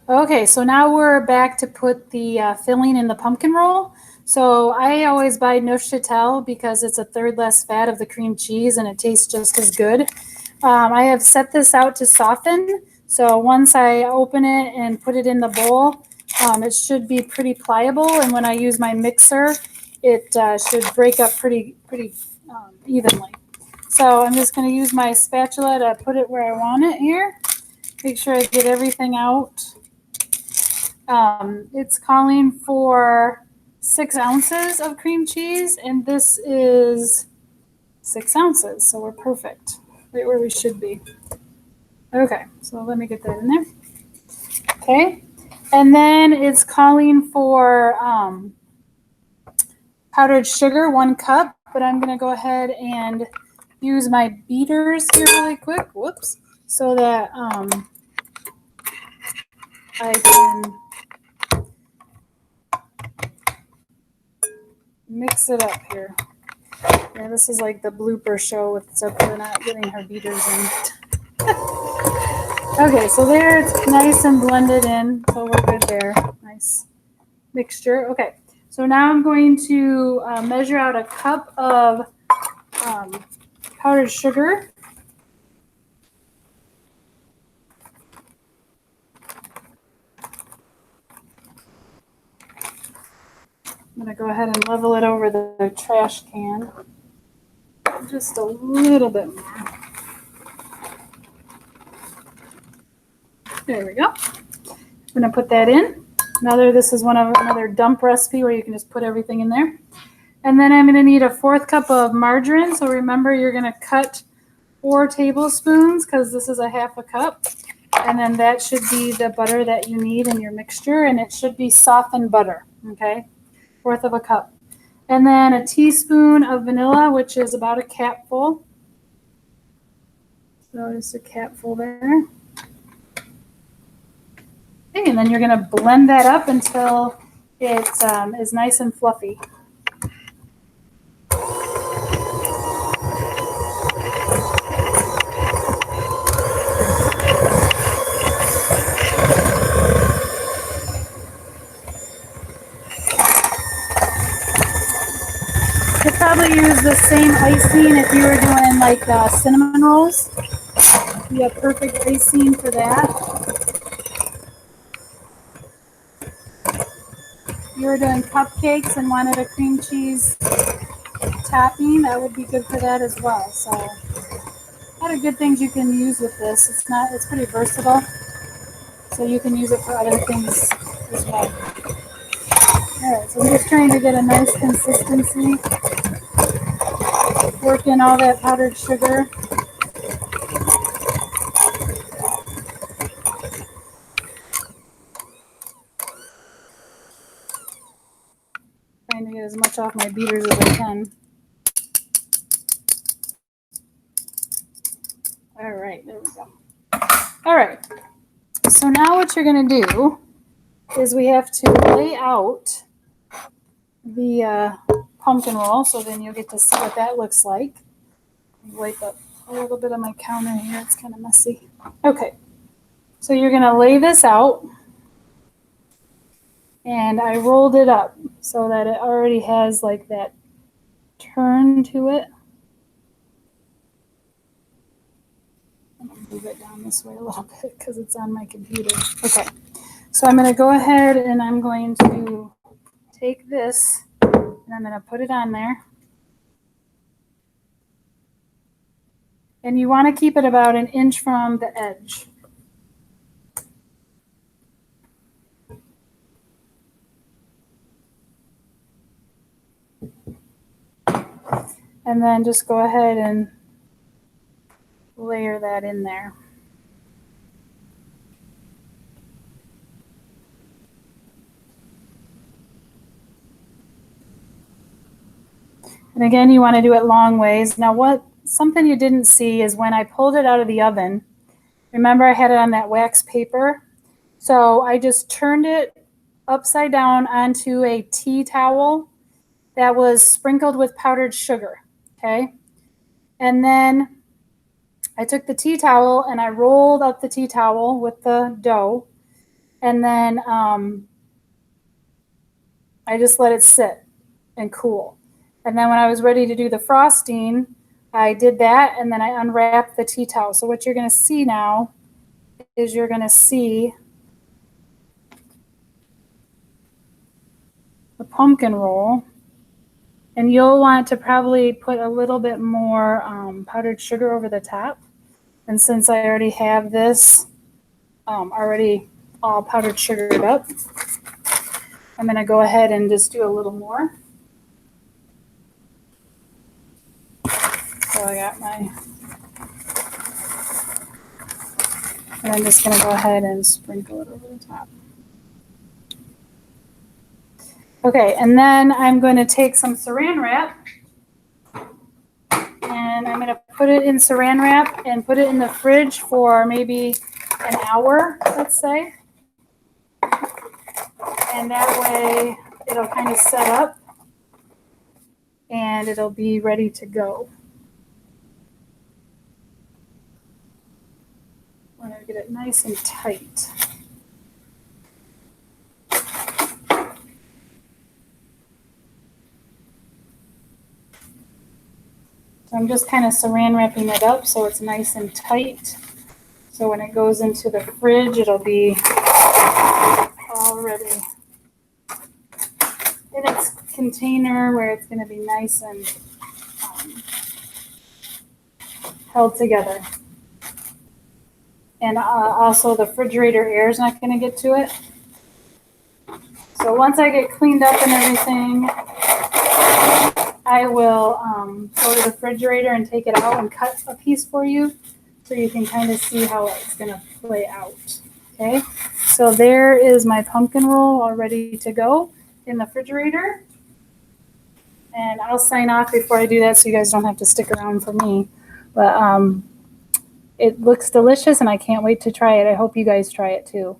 Okay, so now we're back to put the filling in the pumpkin roll. So I always buy Neufchâtel because it's a third less fat of the cream cheese and it tastes just as good. I have set this out to soften. So once I open it and put it in the bowl, it should be pretty pliable. And when I use my mixer, it should break up pretty evenly. So I'm just going to use my spatula to put it where I want it here. Make sure I get everything out. It's calling for 6 ounces of cream cheese, and this is 6 ounces, so we're perfect, right where we should be. Okay, so let me get that in there. Okay, and then it's calling for powdered sugar, 1 cup, but I'm gonna go ahead and use my beaters here really quick. Whoops, so that I can mix it up here. Yeah, this is like the blooper show with Zebra not getting her beaters in. Okay, so there it's nice and blended in, so we're good there. Nice mixture. Okay, so now I'm going to measure out a cup of um, powdered sugar. I'm gonna go ahead and level it over the trash can. Just a little bit more. There we go. I'm gonna put that in. This is another dump recipe where you can just put everything in there. And then I'm gonna need a 1/4 cup of margarine. So remember, you're gonna cut 4 tablespoons because this is a 1/2 cup. And then that should be the butter that you need in your mixture, and it should be softened butter, okay? 1/4 cup. And then a teaspoon of vanilla, which is about a capful. So just a capful there. Okay, and then you're gonna blend that up until it is nice and fluffy. You'd probably use the same icing if you were doing like cinnamon rolls. You have perfect icing for that. If you were doing cupcakes and wanted a cream cheese topping, that would be good for that as well. So a lot of good things you can use with this. It's pretty versatile. So you can use it for other things as well. All right, so I'm just trying to get a nice consistency. Work in all that powdered sugar. Trying to get as much off my beaters as I can. All right, there we go. All right, so now what you're gonna do is we have to lay out the pumpkin roll, so then you'll get to see what that looks like. Wipe up a little bit of my counter here, it's kind of messy. Okay, so you're gonna lay this out, and I rolled it up so that it already has like that turn to it. I'm gonna move it down this way a little bit because it's on my computer. Okay, so I'm gonna go ahead and I'm going to take this and I'm gonna put it on there. And you want to keep it about an inch from the edge. And then just go ahead and layer that in there. And again, you want to do it long ways. Now, something you didn't see is when I pulled it out of the oven, remember I had it on that wax paper? So I just turned it upside down onto a tea towel that was sprinkled with powdered sugar, okay? And then I took the tea towel and I rolled up the tea towel with the dough. And then I just let it sit and cool. And then when I was ready to do the frosting, I did that, and then I unwrapped the tea towel. So what you're going to see now is you're going to see the pumpkin roll, and you'll want to probably put a little bit more powdered sugar over the top. And since I already have this already all powdered sugared up, I'm going to go ahead and just do a little more. So I got my, and I'm just going to go ahead and sprinkle it over the top. Okay, and then I'm going to take some saran wrap, and I'm going to put it in saran wrap and put it in the fridge for maybe an hour, let's say. And that way it'll kind of set up and it'll be ready to go. I want to get it nice and tight. So I'm just kind of saran wrapping it up so it's nice and tight. So when it goes into the fridge, it'll be already in its container where it's going to be nice and held together. And also the refrigerator air is not going to get to it. So once I get cleaned up and everything, I will go to the refrigerator and take it out and cut a piece for you so you can kind of see how it's going to play out. Okay, so there is my pumpkin roll all ready to go in the refrigerator. And I'll sign off before I do that so you guys don't have to stick around for me. But it looks delicious and I can't wait to try it. I hope you guys try it too.